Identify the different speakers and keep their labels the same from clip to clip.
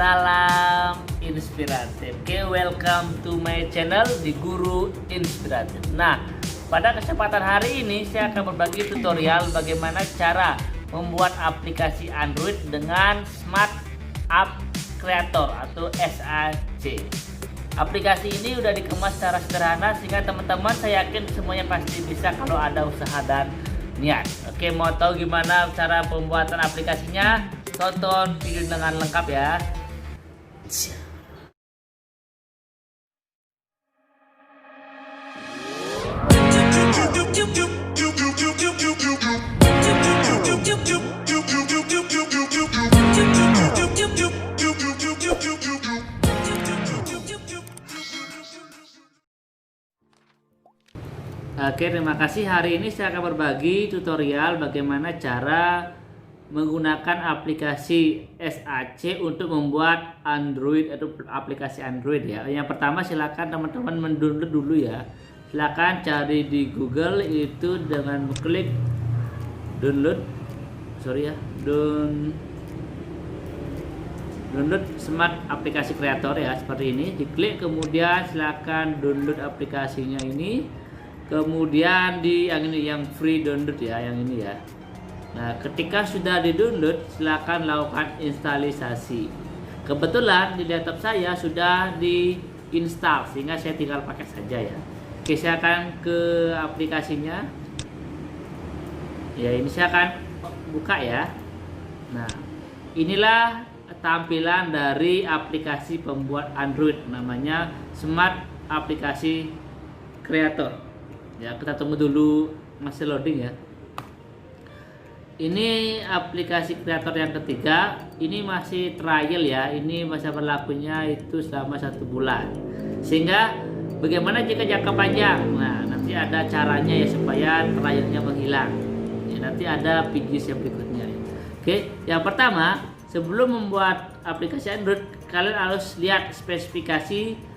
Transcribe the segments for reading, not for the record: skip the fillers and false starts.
Speaker 1: Salam inspiratif. Oke, welcome to my channel di Guru Inspiratif. Nah, pada kesempatan hari ini saya akan berbagi tutorial bagaimana cara membuat aplikasi Android dengan Smart App Creator atau SAC. Aplikasi ini udah dikemas secara sederhana sehingga teman-teman saya yakin semuanya pasti bisa kalau ada usaha dan niat. Oke, mau tahu gimana cara pembuatan aplikasinya? Tonton video dengan lengkap ya. Oke, terima kasih. Hari ini saya akan berbagi tutorial bagaimana cara menggunakan aplikasi SAC untuk membuat Android atau aplikasi Android ya. Yang pertama silakan teman-teman mendownload dulu ya. Silakan cari di Google itu dengan klik download Smart Aplikasi Creator ya, seperti ini. Diklik kemudian silakan download aplikasinya ini. Kemudian di yang ini yang free download ya, yang ini ya. Nah, ketika sudah di-download, silakan lakukan instalisasi. Kebetulan di laptop saya sudah diinstal sehingga saya tinggal pakai saja ya. Oke, saya akan ke aplikasinya. Ya, ini saya akan buka ya. Nah, inilah tampilan dari aplikasi pembuat Android, namanya Smart Aplikasi Creator. Ya, kita tunggu dulu masih loading ya. Ini aplikasi kreator yang ketiga, ini masih trial ya, ini masa berlakunya itu selama 1 bulan. Sehingga bagaimana jika jangka panjang? Nah, nanti ada caranya ya supaya trialnya menghilang. Ya, nanti ada video yang berikutnya. Oke, yang pertama sebelum membuat aplikasi Android, kalian harus lihat spesifikasi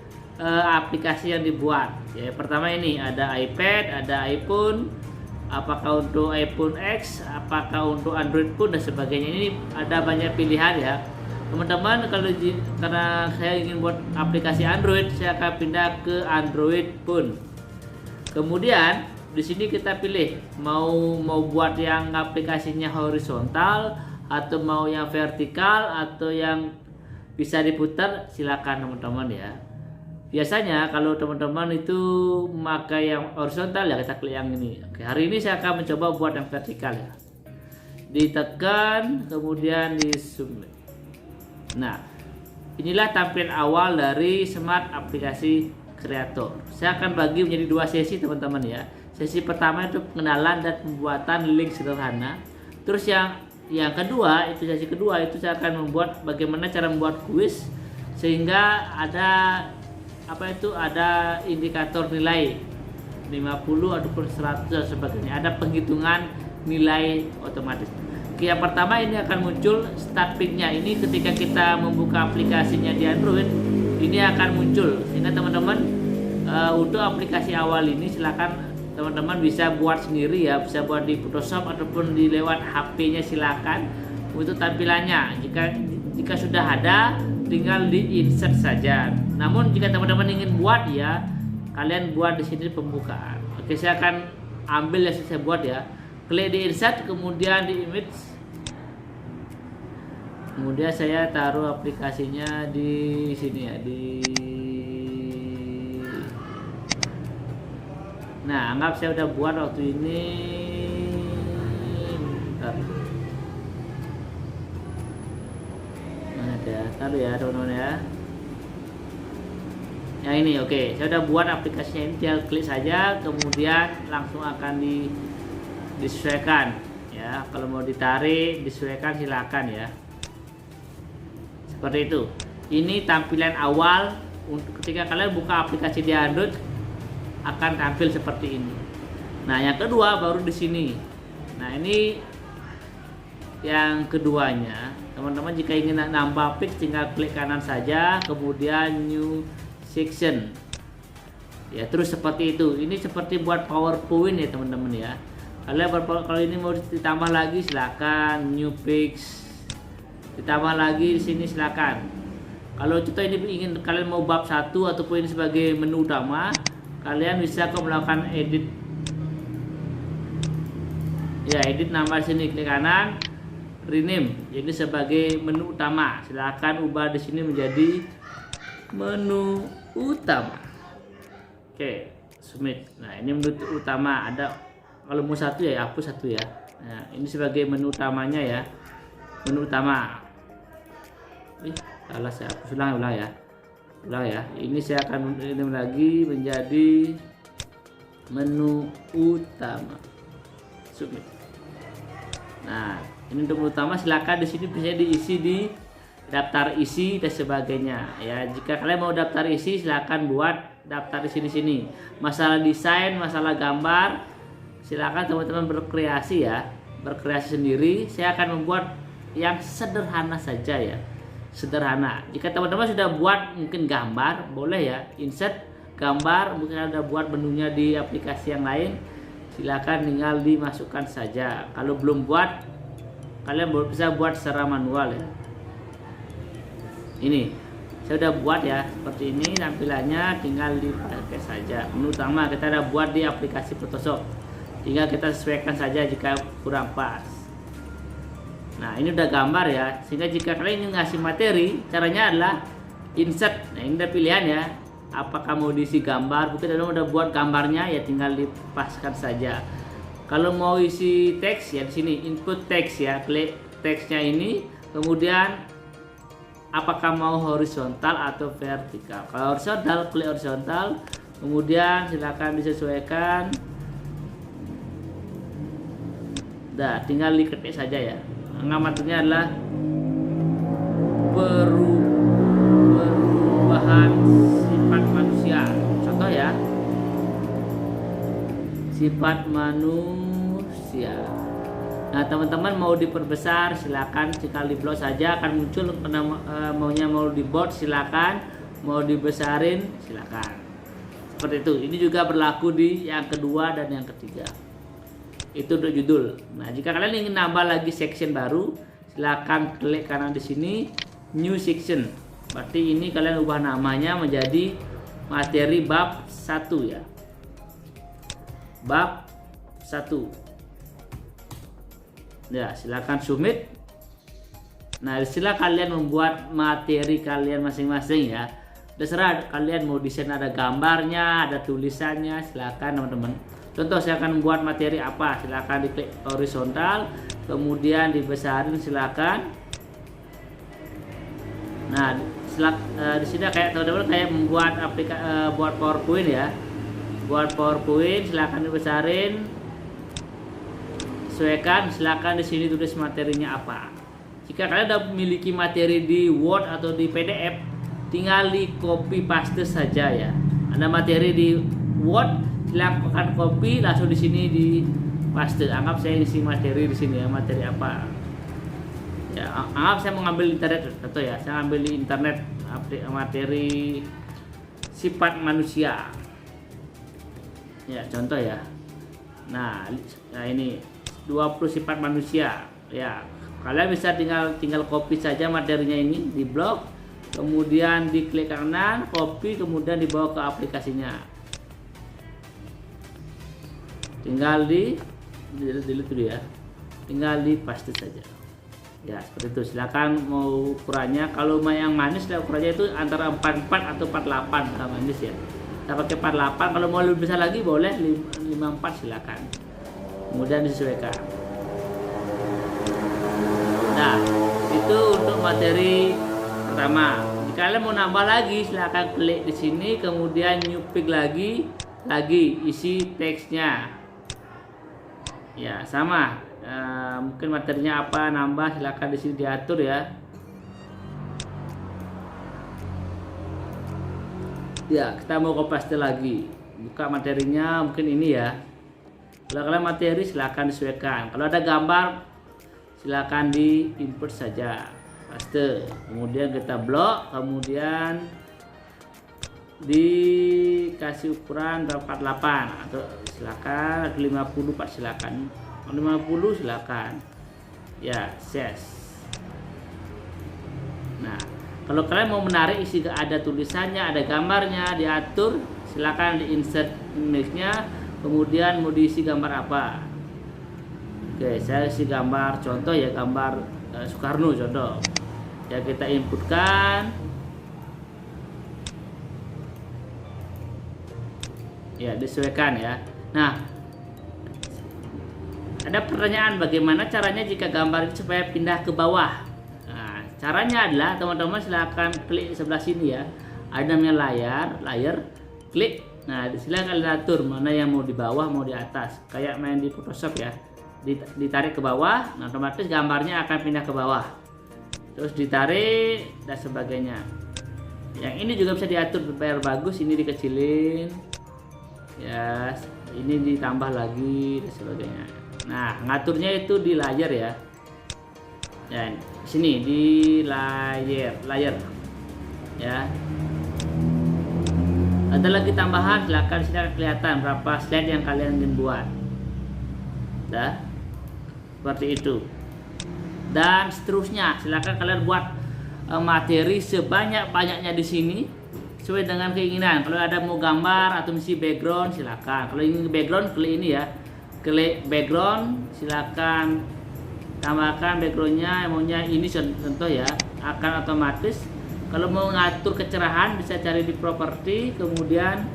Speaker 1: aplikasi yang dibuat. Ya, pertama ini ada iPad, ada iPhone. Apakah untuk iPhone X, apakah untuk Android pun dan sebagainya. Ini ada banyak pilihan ya teman-teman. Karena saya ingin buat aplikasi Android, saya akan pindah ke Android pun. Kemudian di sini kita pilih mau buat yang aplikasinya horizontal atau mau yang vertikal atau yang bisa diputar, silakan teman-teman ya. Biasanya kalau teman-teman itu memakai yang horizontal ya kita klik yang ini. Oke, hari ini saya akan mencoba buat yang vertikal ya. Ditekan kemudian di zoom. Nah, inilah tampilan awal dari Smart Aplikasi Creator. Saya akan bagi menjadi 2 sesi teman-teman ya. Sesi pertama itu pengenalan dan pembuatan link sederhana. Terus yang kedua itu sesi kedua itu saya akan membuat bagaimana cara membuat kuis sehingga ada ada indikator nilai 50 ataupun 100 dan sebagainya. Ada penghitungan nilai otomatis. Oke, yang pertama ini akan muncul start pick-nya. Ini ketika kita membuka aplikasinya di Android, ini akan muncul. Sehingga teman-teman untuk aplikasi awal ini silakan teman-teman bisa buat sendiri ya, bisa buat di Photoshop ataupun di lewat HP-nya silakan untuk tampilannya. Jika sudah ada, tinggal di insert saja. Namun jika teman-teman ingin buat ya, kalian buat di sini pembukaan. Oke, saya akan ambil yang saya buat ya. Klik di insert, kemudian di image. Kemudian saya taruh aplikasinya di sini ya, Nah, anggap saya udah buat waktu ini. Bentar. Taruh ya teman-teman ya. Yang ini oke, saya udah buat aplikasinya ini, tinggal klik saja kemudian langsung akan disesuaikan ya. Kalau mau ditarik disesuaikan silakan ya. Seperti itu. Ini tampilan awal untuk ketika kalian buka aplikasi di Android akan tampil seperti ini. Nah, yang kedua baru di sini. Nah, ini yang keduanya. Teman-teman jika ingin nambah pix tinggal klik kanan saja kemudian new section ya, terus seperti itu. Ini seperti buat PowerPoint ya teman-teman ya. Kalau ini mau ditambah lagi silakan new pix, ditambah lagi di sini silakan. Kalau contoh ini ingin kalian mau bab 1 ataupun ini sebagai menu utama, kalian bisa melakukan edit. Ya, edit nama sini, klik kanan, rename. Jadi sebagai menu utama. Silahkan ubah di sini menjadi menu utama. Oke, submit. Nah, ini menu utama. Ada kalau mau satu ya hapus satu ya. Nah, ini sebagai menu utamanya ya. Menu utama. Salah, saya hapus ulang ya. Ini saya akan rename lagi menjadi menu utama. Submit. Nah, ini untuk menu utama, silakan di sini bisa diisi di daftar isi dan sebagainya ya. Jika kalian mau daftar isi, silakan buat daftar di sini. Masalah desain, masalah gambar, silakan teman-teman berkreasi ya, berkreasi sendiri. Saya akan membuat yang sederhana saja ya, sederhana. Jika teman-teman sudah buat mungkin gambar, boleh ya insert gambar, mungkin ada buat menunya di aplikasi yang lain, silakan tinggal dimasukkan saja. Kalau belum buat, kalian bisa buat secara manual ya. Ini saya udah buat ya, seperti ini tampilannya, tinggal dipakai saja. Menu utama kita ada buat di aplikasi Photoshop, tinggal kita sesuaikan saja jika kurang pas. Nah, ini udah gambar ya, sehingga jika kalian ingin ngasih materi, caranya adalah insert. Nah, ini ada pilihan ya, apakah mau diisi gambar, mungkin kalian udah buat gambarnya ya, tinggal dipaskan saja. Kalau mau isi teks ya, di sini input teks ya, klik teksnya ini, kemudian apakah mau horizontal atau vertikal. Kalau horizontal, klik horizontal, kemudian silakan disesuaikan. Nah, tinggal diketik saja ya. Ngamaturnya adalah perubahan sifat manusia. Contoh ya, sifat manusia. Nah, teman-teman mau diperbesar silakan, jika di blok saja akan muncul. Maunya mau di bold silakan, mau dibesarin silakan. Seperti itu. Ini juga berlaku di yang kedua dan yang ketiga. Itu untuk judul. Nah, jika kalian ingin nambah lagi section baru, silakan klik kanan di sini, new section. Berarti ini kalian ubah namanya menjadi materi bab 1 ya. Bab 1. Ya, silakan submit. Nah, istilah kalian membuat materi kalian masing-masing ya. Terserah kalian mau desain, ada gambarnya, ada tulisannya, silakan teman-teman. Contoh saya akan membuat materi apa, silakan diklik horizontal, kemudian dibesarin silakan. Nah, di sini kayak teman-teman kayak membuat buat PowerPoint ya. Buat PowerPoint silakan dibesarin. Sesuaikan, silakan di sini tulis materinya apa. Jika kalian sudah memiliki materi di Word atau di PDF, tinggal di copy paste saja ya. Ada materi di Word, silakan copy langsung di sini di paste. Anggap saya isi materi di sini ya, materi apa? Ya, anggap saya mengambil internet, contoh ya, saya ambil di internet materi sifat manusia. Ya, contoh ya. Nah ini 20 sifat manusia ya. Kalian bisa tinggal copy saja materinya ini di blog, kemudian diklik kanan, copy, kemudian dibawa ke aplikasinya. Tinggal delete dulu ya. Tinggal di paste saja. Ya, seperti itu. Silakan mau ukurannya, kalau yang manis ukurannya itu antara 44 atau 48 kalau manis ya. Kita pakai 48, kalau mau lebih besar lagi boleh 54 silakan. Kemudian disesuaikan. Nah, itu untuk materi pertama. Jika kalian mau nambah lagi, silahkan klik di sini, kemudian new pick lagi isi teksnya. Ya, sama. Mungkin materinya apa, nambah silahkan di sini diatur ya. Ya, kita mau copy paste lagi. Buka materinya, mungkin ini ya. Kalau kalian materi silahkan disesuaikan. Kalau ada gambar silahkan di input saja, paste. Kemudian kita blok, kemudian dikasih ukuran 48 atau silakan 50 Pak, silakan 50 silakan ya, ses. Nah, Kalau kalian mau menarik isi ada tulisannya, ada gambarnya, diatur, silakan di insert image-nya, kemudian mau diisi gambar apa. Oke, saya isi gambar contoh ya, gambar Soekarno contoh. Ya, kita inputkan. Ya, disesuaikan ya. Nah, ada pertanyaan bagaimana caranya jika gambar itu supaya pindah ke bawah. Caranya adalah teman-teman silahkan klik sebelah sini ya, ada namanya layar, klik. Nah, silahkan kalian atur mana yang mau di bawah, mau di atas, kayak main di Photoshop ya. Ditarik ke bawah, nah otomatis gambarnya akan pindah ke bawah. Terus ditarik dan sebagainya. Yang ini juga bisa diatur biar bagus, ini dikecilin, ya, ini ditambah lagi dan sebagainya. Nah, ngaturnya itu di layar ya. Dan sini di layar ya. Ada lagi tambahan, silakan sini akan kelihatan berapa slide yang kalian ingin buat. Dah, seperti itu. Dan seterusnya, silakan kalian buat materi sebanyak-banyaknya di sini sesuai dengan keinginan. Kalau ada mau gambar atau misi background, silakan. Kalau ingin background, klik ini ya, klik background, silakan tambahkan backgroundnya, maunya ini contoh ya, akan otomatis. Kalau mau ngatur kecerahan bisa cari di properti, kemudian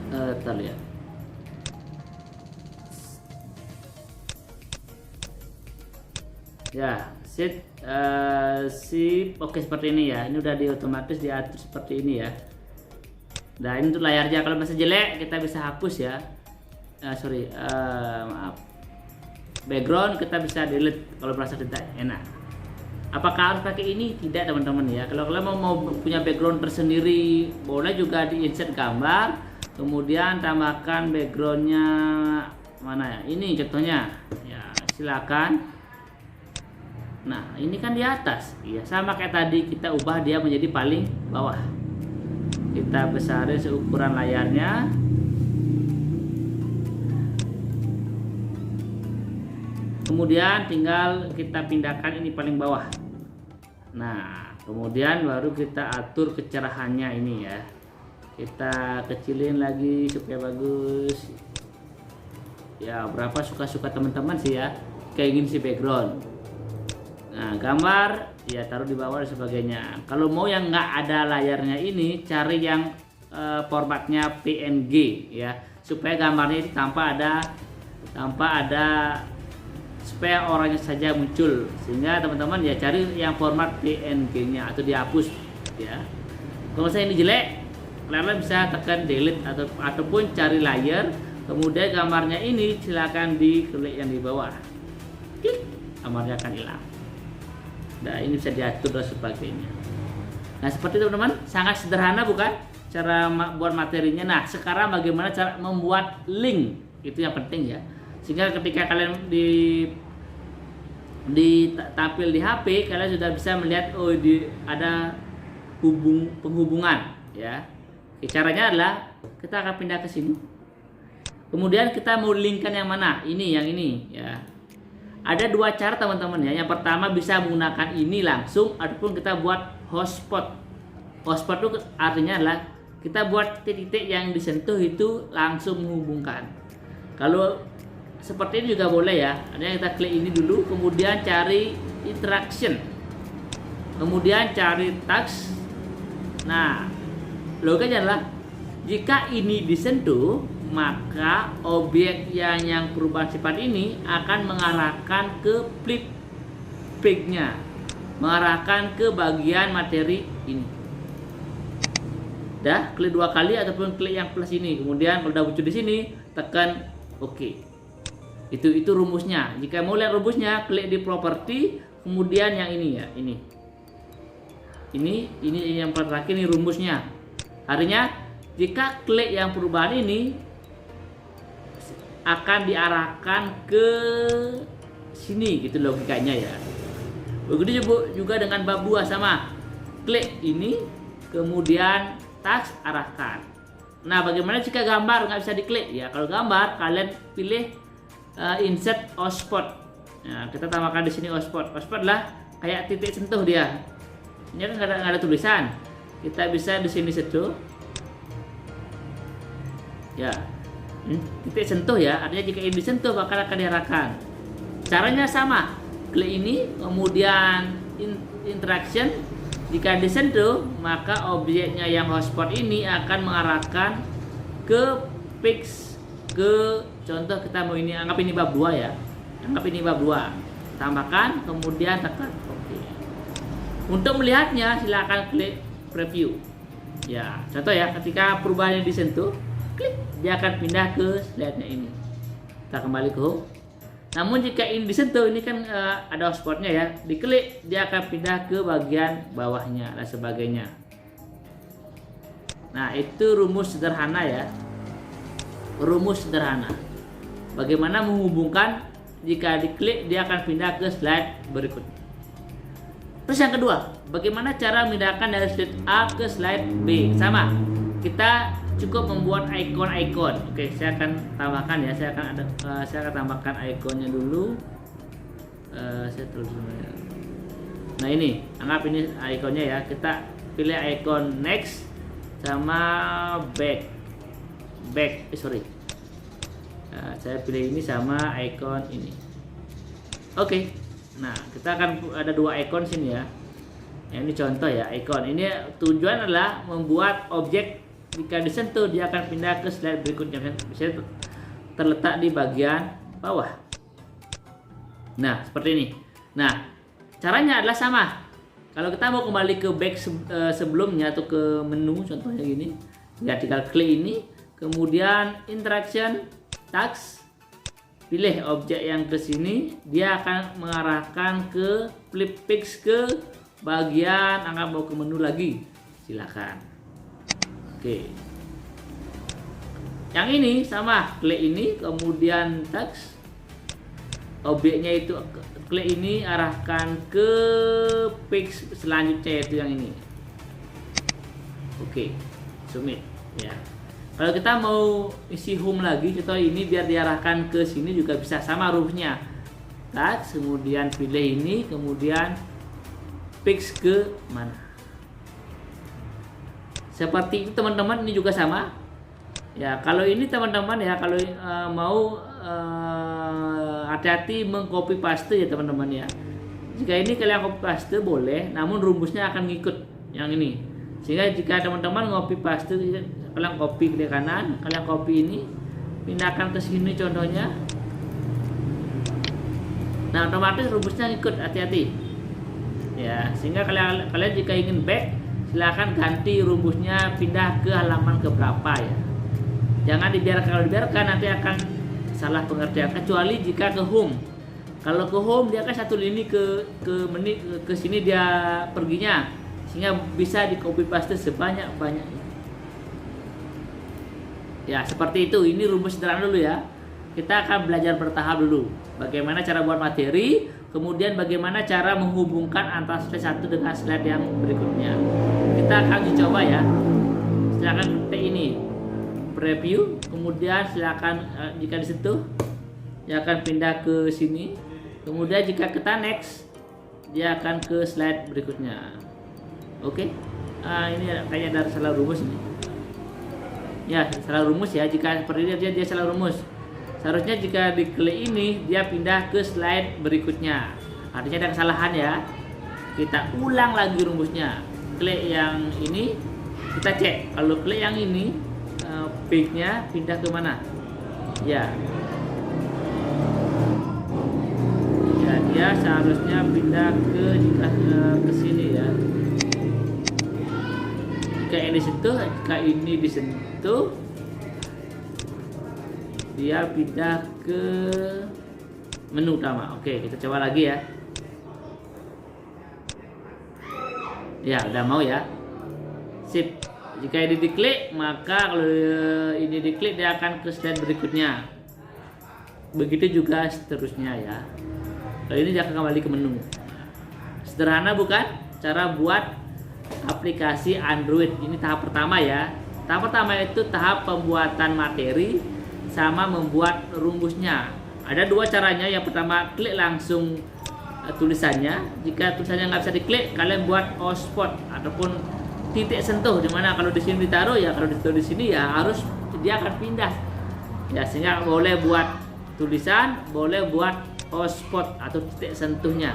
Speaker 1: kita lihat ya, oke seperti ini ya. Ini udah otomatis diatur seperti ini ya. Nah, ini untuk layarnya. Kalau masih jelek kita bisa hapus ya. Maaf, background kita bisa delete kalau merasa tidak enak. Apakah harus pakai ini? Tidak teman-teman ya. Kalau kalian mau punya background tersendiri, boleh juga di insert gambar, kemudian tambahkan backgroundnya mana ya, ini contohnya ya, silakan. Nah, ini kan di atas ya, sama kayak tadi, kita ubah dia menjadi paling bawah. Kita besarin seukuran layarnya. Kemudian tinggal kita pindahkan ini paling bawah. Nah, kemudian baru kita atur kecerahannya ini ya. Kita kecilin lagi supaya bagus. Ya, berapa suka-suka teman-teman sih ya. Kayak gini sih background. Nah, gambar ya taruh di bawah dan sebagainya. Kalau mau yang nggak ada layarnya ini, cari yang formatnya PNG ya, supaya gambarnya itu tanpa ada supaya orangnya saja muncul, sehingga teman-teman ya cari yang format PNG-nya atau dihapus ya. Kalau saya ini jelek, kalian bisa tekan delete ataupun cari layar, kemudian gambarnya ini silakan diklik yang di bawah, klik, gambarnya akan hilang. Nah, ini bisa diatur dan sebagainya. Nah, seperti itu teman-teman, sangat sederhana bukan cara buat materinya. Nah, sekarang bagaimana cara membuat link, itu yang penting ya. Sehingga ketika kalian tampil di HP, kalian sudah bisa melihat ada penghubungan ya. Caranya adalah kita akan pindah ke sini. Kemudian kita mau linkkan yang mana? Yang ini ya. Ada dua cara teman-teman ya. Yang pertama bisa menggunakan ini langsung, ataupun kita buat hotspot. Hotspot itu artinya adalah kita buat titik-titik yang disentuh itu langsung menghubungkan. Kalau seperti ini juga boleh ya. Artinya kita klik ini dulu, kemudian cari interaction, kemudian cari tags. Nah, logikanya adalah jika ini disentuh, maka objek yang perubahan sifat ini akan mengarahkan ke flip page-nya, mengarahkan ke bagian materi ini. Dah, klik dua kali ataupun klik yang plus ini. Kemudian kalau udah muncul di sini, tekan OK. Itu rumusnya. Jika mau lihat rumusnya, klik di properti, kemudian yang ini ya, ini yang terakhir, ini rumusnya. Artinya jika klik yang perubahan ini akan diarahkan ke sini, gitu logikanya ya. Begitu juga dengan bab 2 sama. Klik ini, kemudian tags arahkan. Nah, bagaimana jika gambar nggak bisa diklik ya? Kalau gambar kalian pilih insert hotspot. Nah, kita tambahkan di sini hotspot. Hotspot lah kayak titik sentuh dia. Ini kan nggak ada tulisan. Kita bisa di sini sentuh. Ya, titik sentuh ya. Artinya jika ini disentuh maka akan diarahkan. Caranya sama. Klik ini, kemudian interaction. Jika disentuh maka objeknya yang hotspot ini akan mengarahkan ke fix, ke contoh kita mau ini, anggap ini bab 2 ya. Anggap ini bab 2. Tambahkan, kemudian tekan oke. Untuk melihatnya silakan klik preview. Ya, contoh ya, ketika perubahannya disentuh, klik, dia akan pindah ke slide-nya ini. Kita kembali ke home. Namun jika ini disentuh, ini kan ada hotspotnya ya, diklik dia akan pindah ke bagian bawahnya dan sebagainya. Nah, itu rumus sederhana ya. Rumus sederhana. Bagaimana menghubungkan, jika diklik dia akan pindah ke slide berikutnya. Terus yang kedua, bagaimana cara memindahkan dari slide A ke slide B? Sama, kita cukup membuat icon-icon. Oke, saya akan tambahkan ya. Saya akan tambahkan ikonnya dulu. Saya terus. Nah ini, anggap ini ikonnya ya. Kita pilih icon next sama back. Saya pilih ini sama icon ini. Oke. Nah, kita akan ada 2 icon sini ya. Ini contoh ya, icon. Ini tujuan adalah membuat objek jika disentuh dia akan pindah ke slide berikutnya. Bisa terletak di bagian bawah. Nah, seperti ini. Nah, caranya adalah sama. Kalau kita mau kembali ke back sebelumnya atau ke menu, contohnya gini, ya tinggal klik ini, kemudian interaction, task, pilih objek yang ke sini, dia akan mengarahkan ke flip fix ke bagian, anggap mau ke menu lagi, silakan. Oke. Yang ini sama, klik ini, kemudian task, objeknya itu klik ini, arahkan ke fix selanjutnya, yaitu yang ini. Oke, submit ya. Kalau kita mau isi home lagi, contoh ini biar diarahkan ke sini juga bisa, sama rumusnya. Touch, kemudian pilih ini, kemudian fix ke mana. Seperti itu teman-teman, ini juga sama. Ya, kalau ini teman-teman ya, kalau mau hati-hati mengcopy paste ya teman-teman ya. Jika ini kalian copy paste boleh, namun rumusnya akan ngikut yang ini. Sehingga jika teman-teman copy paste, kalian copy ke kanan, kalian copy ini, pindahkan ke sini contohnya. Nah, otomatis rumusnya ngikut, hati-hati. Ya, sehingga kalian jika ingin back, silahkan ganti rumusnya, pindah ke halaman ke berapa ya. Jangan dibiarkan, kalau dibiarkan nanti akan salah pengertian, kecuali jika ke home. Kalau ke home dia akan satu lini ke menit ke sini dia perginya, sehingga bisa di copy paste sebanyak-banyaknya. Ya, seperti itu. Ini rumus sederhana dulu ya. Kita akan belajar bertahap dulu. Bagaimana cara buat materi, kemudian bagaimana cara menghubungkan antara slide 1 dengan slide yang berikutnya. Kita akan dicoba ya. Silakan klik ini, preview, kemudian silakan jika disentuh dia akan pindah ke sini. Kemudian jika kita next, dia akan ke slide berikutnya. Oke. Ini kayaknya ada salah rumus ini. Ya, salah rumus ya. Jika seperti ini dia salah rumus. Seharusnya jika diklik ini dia pindah ke slide berikutnya. Artinya ada kesalahan ya. Kita ulang lagi rumusnya. Klik yang ini, kita cek. Kalau klik yang ini, page-nya pindah ke mana? Ya. Ya, dia seharusnya pindah ke sini ya. Jika ini disentuh, dia pindah ke menu utama. Oke, kita coba lagi ya. Ya, udah mau ya. Sip. Jika ini diklik, maka kalau ini diklik dia akan ke slide berikutnya. Begitu juga seterusnya ya. Kalau ini dia akan kembali ke menu. Sederhana bukan? Cara buat aplikasi Android. Ini tahap pertama ya. Tahap pertama itu tahap pembuatan materi sama membuat rumusnya. Ada dua caranya. Yang pertama, klik langsung tulisannya. Jika tulisannya nggak bisa diklik, kalian buat hotspot ataupun titik sentuh, dimana kalau di sini ditaruh ya, kalau ditaruh di sini ya harus dia akan pindah. Ya, sehingga boleh buat tulisan, boleh buat hotspot atau titik sentuhnya.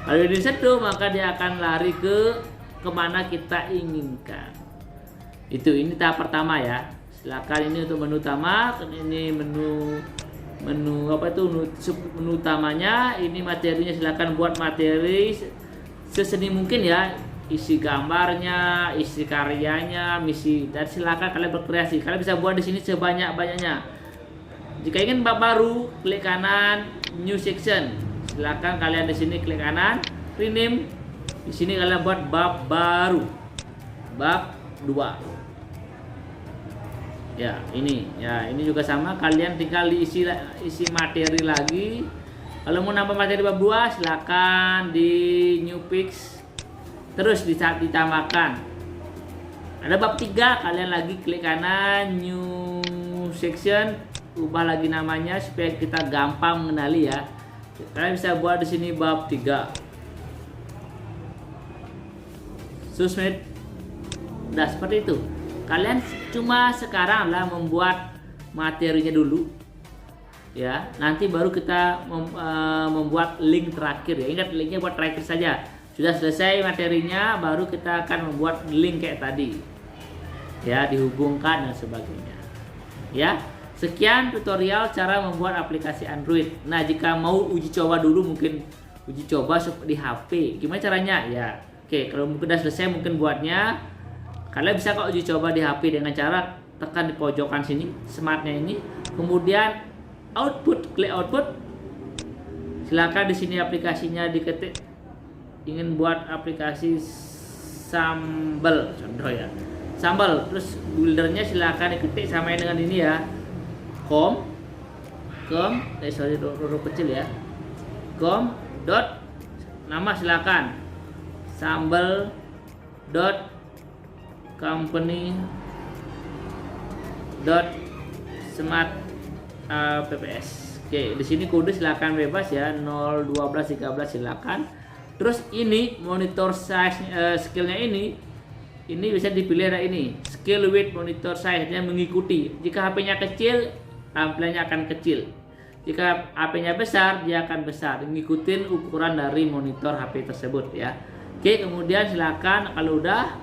Speaker 1: Kalau di sentuh, maka dia akan lari ke kemana kita inginkan. Ini tahap pertama ya. Silakan, ini untuk menu utama, ini menu menu utamanya. Ini materinya, silakan buat materi seseni mungkin ya, isi gambarnya, isi karyanya, misi, dan silakan kalian berkreasi. Kalian bisa buat di sini sebanyak-banyaknya. Jika ingin bab baru, klik kanan new section. Silakan kalian di sini klik kanan rename. Di sini kalian buat bab baru, bab 2. Ya, ini juga sama, kalian tinggal diisi materi lagi. Kalau mau nambah materi bab 2, silakan di new pix, terus ditambahkan. Ada bab 3, kalian lagi klik kanan new section, ubah lagi namanya supaya kita gampang mengenali ya. Kalian bisa buat di sini bab 3. Susmit. Nah, seperti itu. Kalian cuma sekarang lah membuat materinya dulu. Ya, nanti baru kita membuat link terakhir ya. Ingat, linknya buat terakhir saja. Sudah selesai materinya, baru kita akan membuat link kayak tadi. Ya, dihubungkan dan sebagainya. Ya. Sekian tutorial cara membuat aplikasi Android. Nah, jika mau uji coba dulu, mungkin uji coba di HP. Gimana caranya? Ya, oke, kalau mungkin sudah selesai mungkin buatnya, kalian bisa kok uji coba di HP dengan cara tekan di pojokan sini, smartnya ini, kemudian output, klik output. Silakan di sini aplikasinya diketik. Ingin buat aplikasi sambal, contoh ya, sambal. Terus buildernya silakan diketik sama dengan ini ya. Huruf kecil ya, dot nama, silakan sambal dot company dot smart pps. Oke, di sini kode silakan bebas ya, 0, 12, 13 silakan. Terus ini monitor size skillnya ini bisa dipilih, ada ini skill with monitor size-nya mengikuti. Jika HP-nya kecil, tampilannya akan kecil. Jika HP-nya besar, dia akan besar, mengikuti ukuran dari monitor HP tersebut ya. Oke, kemudian silakan kalau udah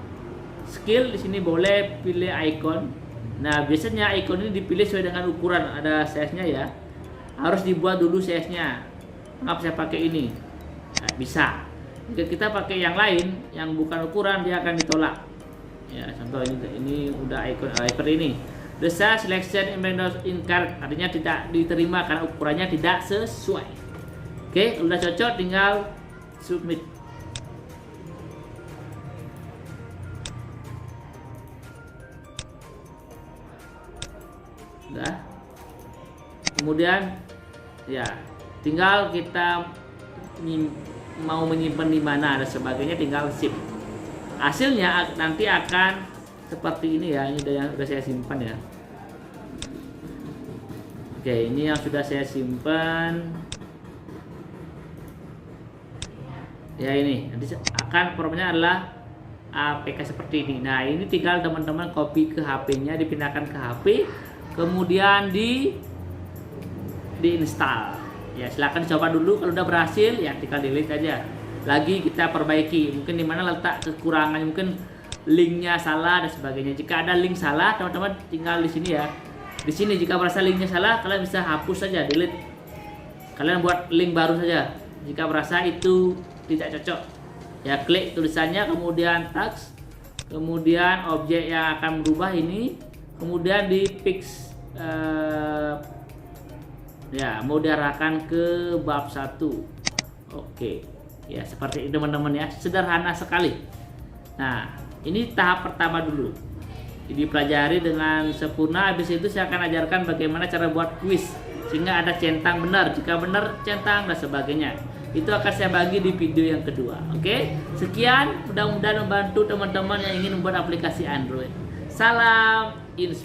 Speaker 1: skill di sini boleh pilih icon. Nah, biasanya icon ini dipilih sesuai dengan ukuran, ada size-nya ya. Harus dibuat dulu size-nya. Nggak bisa pakai ini. Nah, bisa. Jika kita pakai yang lain yang bukan ukuran, dia akan ditolak. Ya, contoh ini udah icon ini. The size selection in card, artinya tidak diterima karena ukurannya tidak sesuai. Oke, udah cocok, tinggal submit. Udah. Kemudian ya, tinggal kita mau menyimpan di mana dan sebagainya, tinggal sip. Hasilnya nanti akan seperti ini ya. Ini udah saya simpan ya. Oke, ini yang sudah saya simpan ya. Ini nanti akan formnya adalah APK seperti ini. Nah, ini tinggal teman-teman copy ke HP-nya, dipindahkan ke HP, kemudian diinstal ya. Silahkan coba dulu, kalau udah berhasil ya tinggal delete aja. Lagi kita perbaiki, mungkin dimana letak kekurangannya, mungkin linknya salah dan sebagainya. Jika ada link salah, teman-teman tinggal di sini ya. Di sini jika merasa linknya salah, kalian bisa hapus saja, delete. Kalian buat link baru saja. Jika merasa itu tidak cocok, ya klik tulisannya, kemudian text, kemudian objek yang akan berubah ini, kemudian di fix ya, mau diarahkan ke bab 1. Oke. Ya, seperti itu teman-teman ya, sederhana sekali. Nah, ini tahap pertama dulu, dipelajari dengan sempurna. Habis itu saya akan ajarkan bagaimana cara buat quiz sehingga ada centang benar, jika benar centang dan sebagainya. Itu akan saya bagi di video yang kedua. Oke, sekian, mudah-mudahan membantu teman-teman yang ingin membuat aplikasi Android. Salam inspirasi.